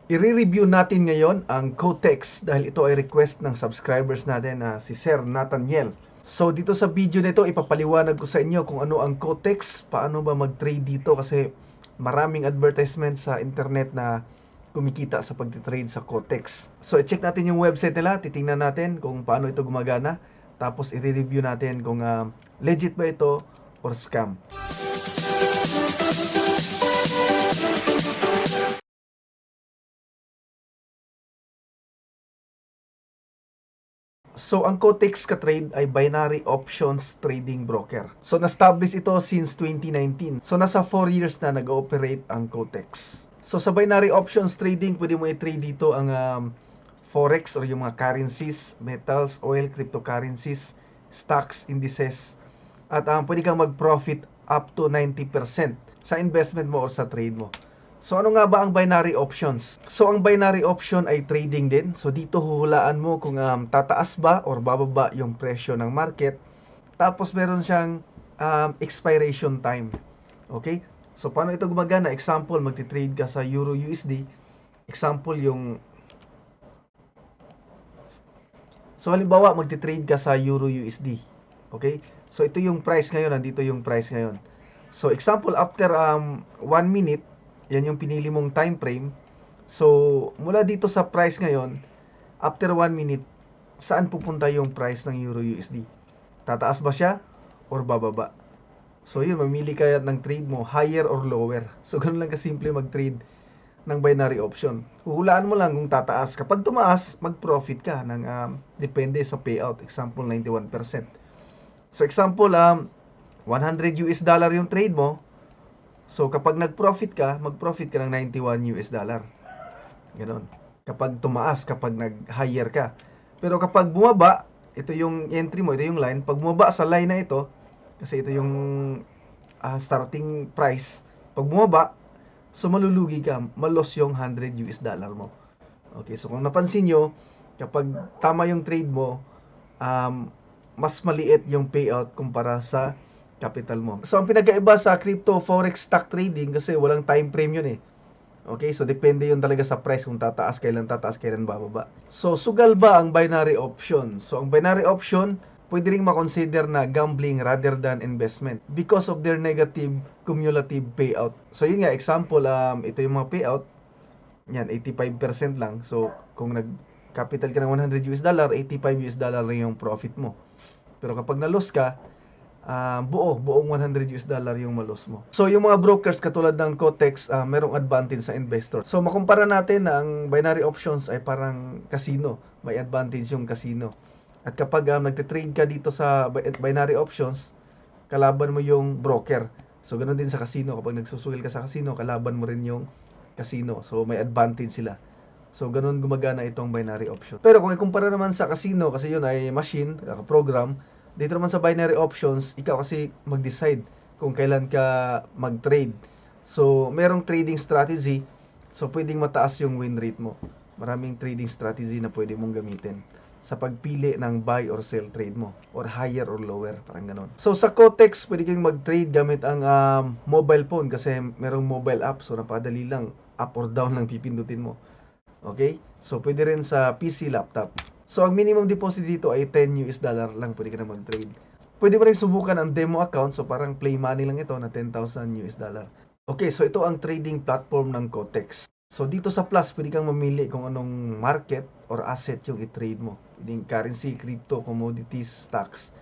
I-review natin ngayon ang Kotex dahil ito ay request ng subscribers natin na si Sir Nathaniel. So dito sa video nito ipapaliwanag ko sa inyo kung ano ang Kotex, paano ba mag-trade dito kasi maraming advertisement sa internet na kumikita sa pagtitrade sa Kotex. So i-check natin yung website nila, titingnan natin kung paano ito gumagana, tapos i-review natin kung legit ba ito or scam. So, ang Kotex Ka-Trade ay binary options trading broker. So, na-establish ito since 2019. So, nasa 4 years na nag-ooperate ang Kotex. So, sa binary options trading, pwede mo i-trade dito ang forex or yung mga currencies, metals, oil, cryptocurrencies, stocks, indices. At pwede kang mag-profit up to 90% sa investment mo o sa trade mo. So ano nga ba ang binary options? So ang binary option ay trading din. So dito huhulaan mo kung tataas ba or bababa yung presyo ng market. Tapos meron siyang expiration time. Okay? So paano ito gumagana? Example, magti-trade ka sa Euro USD. Example yung So halimbawa magti-trade ka sa Euro USD. Okay? So ito yung price ngayon, nandito yung price ngayon. So example after 1 minute, yan yung pinili mong time frame. So mula dito sa price ngayon, after 1 minute, saan pupunta yung price ng Euro USD? Tataas ba siya or bababa? So yun, mamili ka ng trade mo, higher or lower. So ganun lang kasimple mag-trade ng binary option. Huhulaan mo lang kung tataas. Kapag tumaas, mag-profit ka ng depende sa payout. Example, 91%. So example, 100 US dollar yung trade mo. So kapag nag-profit ka, mag-profit ka ng 91 US dollar. Ganon. Kapag tumaas, kapag nag-higher ka. Pero kapag bumaba, ito yung entry mo, ito yung line. Pag bumaba sa line na ito, kasi ito yung starting price. Pag bumaba, so malulugi ka, malos yung 100 US dollar mo. Okay, so kung napansin nyo, kapag tama yung trade mo, mas maliit yung payout kumpara sa capital mo. So ang pinagkaiba sa crypto forex stock trading kasi walang time frame yun eh. Okay, so depende yun talaga sa price kung tataas, kailan bababa. So sugal ba ang binary option? So ang binary option, pwede ring makonsider na gambling rather than investment because of their negative cumulative payout. So yun nga, example, ito yung mga payout, yan, 85% lang. So kung nag-capital ka ng 100 US dollar, 85 US dollar lang yung profit mo. Pero kapag na-loss ka, buong 100 US dollar yung malos mo. So yung mga brokers katulad ng Kotex, merong advantage sa investor. So makumpara natin na ang binary options ay parang casino. May advantage yung casino. At kapag nagte-trade ka dito sa binary options, kalaban mo yung broker. So ganoon din sa casino, kapag nagsusugal ka sa casino, kalaban mo rin yung casino. So may advantage sila. So ganun gumagana itong binary option. Pero kung ikumpara naman sa casino, kasi yun ay machine, program, dito naman sa binary options, ikaw kasi mag-decide kung kailan ka mag-trade. So merong trading strategy, so pwedeng mataas yung win rate mo. Maraming trading strategy na pwede mong gamitin sa pagpili ng buy or sell trade mo, or higher or lower, parang ganun. So sa Kotex, pwede kang mag-trade gamit ang mobile phone kasi merong mobile app, so napadali lang, up or down lang pipindutin mo. Okay? So, pwede rin sa PC, laptop. So, ang minimum deposit dito ay 10 US dollar lang. Pwede ka na mag-trade. Pwede mo rin subukan ang demo account. So, parang play money lang ito na 10,000 US dollar. Okay, so ito ang trading platform ng Kotex. So, dito sa Plus, pwede kang mamili kung anong market or asset yung i-trade mo. Pwedeng currency, crypto, commodities, stocks.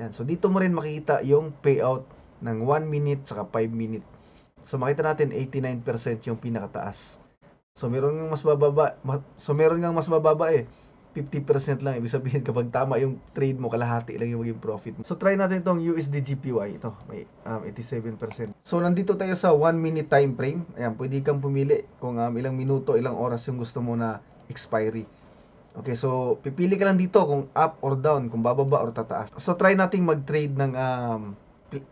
Ayan. So, dito mo rin makikita yung payout ng 1 minute saka 5 minute. So, makita natin 89% yung pinakataas. So meron ngang mas bababa eh. 50% lang, ibig sabihin kapag tama yung trade mo, kalahati lang yung maging profit mo. So try natin itong USD GPY. Ito, may 87%. So nandito tayo sa 1 minute time frame. Ayan, pwede kang pumili kung ilang minuto, ilang oras yung gusto mo na expiry. Okay, so pipili ka lang dito kung up or down, kung bababa or tataas. So try nating mag-trade ng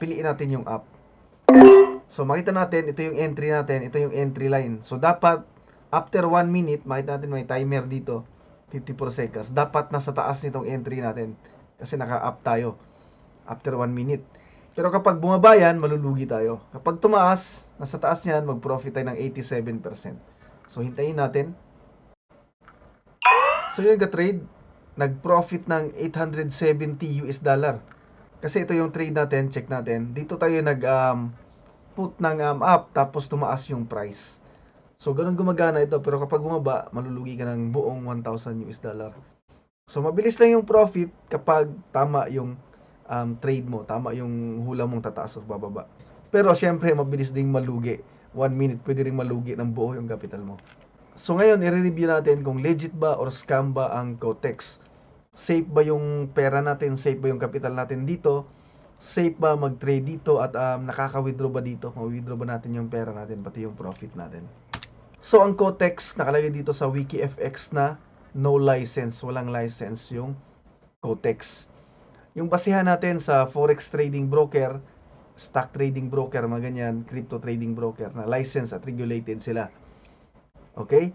piliin natin yung up. So makita natin, ito yung entry natin, ito yung entry line. So dapat after 1 minute, makita natin may timer dito, 54 seconds. Dapat nasa taas nitong entry natin kasi naka-up tayo after 1 minute. Pero kapag bumaba yan, malulugi tayo. Kapag tumaas, nasa taas niyan, mag-profit tayo ng 87%. So, hintayin natin. So, yun ka-trade. Nag-profit ng 870 US dollar. Kasi ito yung trade natin, check natin. Dito tayo put ng up, tapos tumaas yung price. So, ganun gumagana ito. Pero kapag bumaba, malulugi ka ng buong 1,000 US dollar. So, mabilis lang yung profit kapag tama yung trade mo. Tama yung hula mong tataas o bababa. Pero, syempre, mabilis ding malugi. 1 minute, pwede rin malugi ng buo yung capital mo. So, ngayon, i-review natin kung legit ba or scam ba ang Kotex. Safe ba yung pera natin? Safe ba yung capital natin dito? Safe ba mag-trade dito? At nakaka-withdraw ba dito? Ma-withdraw ba natin yung pera natin, pati yung profit natin? So, ang Kotex, nakalagay dito sa WikiFX na no license. Walang license yung Kotex. Yung basihan natin sa forex trading broker, stock trading broker, mga ganyan, crypto trading broker na license at regulated sila. Okay?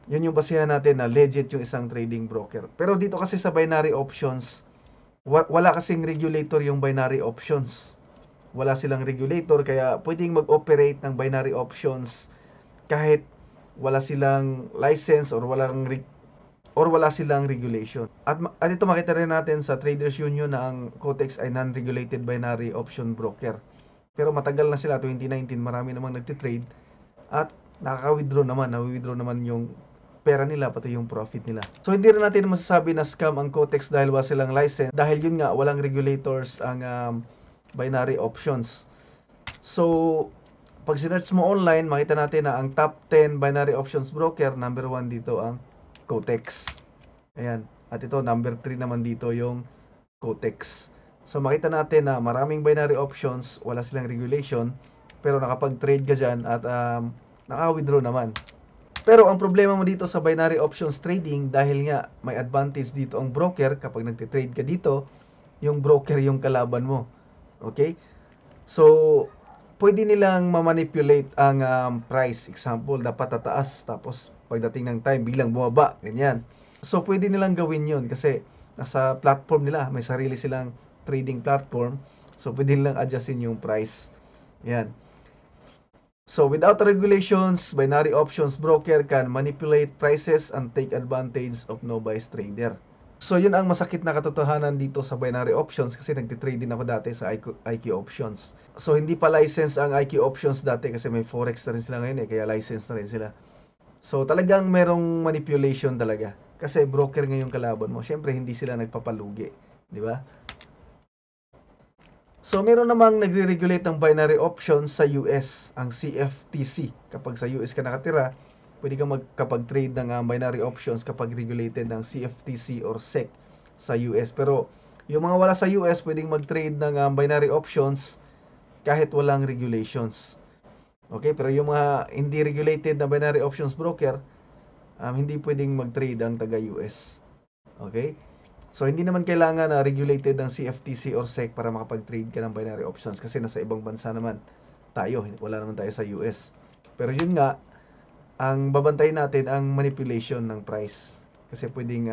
Yun yung basihan natin na legit yung isang trading broker. Pero dito kasi sa binary options, wala kasing regulator yung binary options. Wala silang regulator, kaya pwedeng mag-operate ng binary options kahit wala silang license or wala silang regulation. At ito makita rin natin sa Traders Union na ang Kotex ay non-regulated binary option broker. Pero matagal na sila, 2019, marami namang nagtitrade at nakaka-withdraw naman, na-withdraw naman yung pera nila, pati yung profit nila. So, hindi rin natin masasabi na scam ang Kotex dahil wala silang license. Dahil yun nga, walang regulators ang binary options. So, pag sinerch mo online, makita natin na ang top 10 binary options broker, number 1 dito ang Kotex. Ayan. At ito, number 3 naman dito yung Kotex. So, makita natin na maraming binary options, wala silang regulation, pero nakapag-trade ka dyan at naka-withdraw naman. Pero ang problema mo dito sa binary options trading, dahil nga may advantage dito ang broker, kapag nagtitrade ka dito, yung broker yung kalaban mo. Okay? So, pwede nilang ma-manipulate ang price. Example, dapat tataas, tapos pagdating ng time, biglang bumaba. Ganyan. So, pwede nilang gawin yun kasi nasa platform nila, may sarili silang trading platform. So, pwede nilang adjustin yung price. Yan. So, without regulations, binary options broker can manipulate prices and take advantage of no-bias trader. So, yun ang masakit na katotohanan dito sa binary options kasi nagtitrade din ako dati sa IQ options. So, hindi pa license ang IQ options dati kasi may forex na rin sila ngayon kaya license na rin sila. So, talagang merong manipulation talaga. Kasi broker ngayong kalaban mo. Siyempre, hindi sila nagpapalugi. Di ba? So, meron namang nagre-regulate ng binary options sa US, ang CFTC. Kapag sa US ka nakatira, pwede kang magkapag-trade ng binary options kapag regulated ng CFTC or SEC sa US. Pero, yung mga wala sa US, pwedeng mag-trade ng binary options kahit walang regulations. Okay, pero yung mga hindi regulated na binary options broker, hindi pwedeng mag-trade ang taga-US. Okay? So, hindi naman kailangan na regulated ng CFTC or SEC para makapag-trade ka ng binary options kasi nasa ibang bansa naman tayo. Wala naman tayo sa US. Pero yun nga, ang babantayin natin ang manipulation ng price. Kasi pwedeng,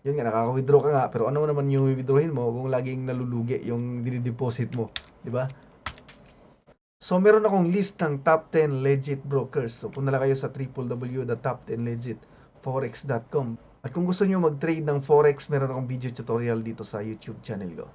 yun nga, nakaka-withdraw ka nga, pero ano naman yung withdrawin mo kung laging nalulugi yung dinideposit mo. Di ba? So, meron akong list ng top 10 legit brokers. So, punta lang kayo sa www.top10legitforex.com. At kung gusto nyo mag-trade ng forex, meron akong video tutorial dito sa YouTube channel ko.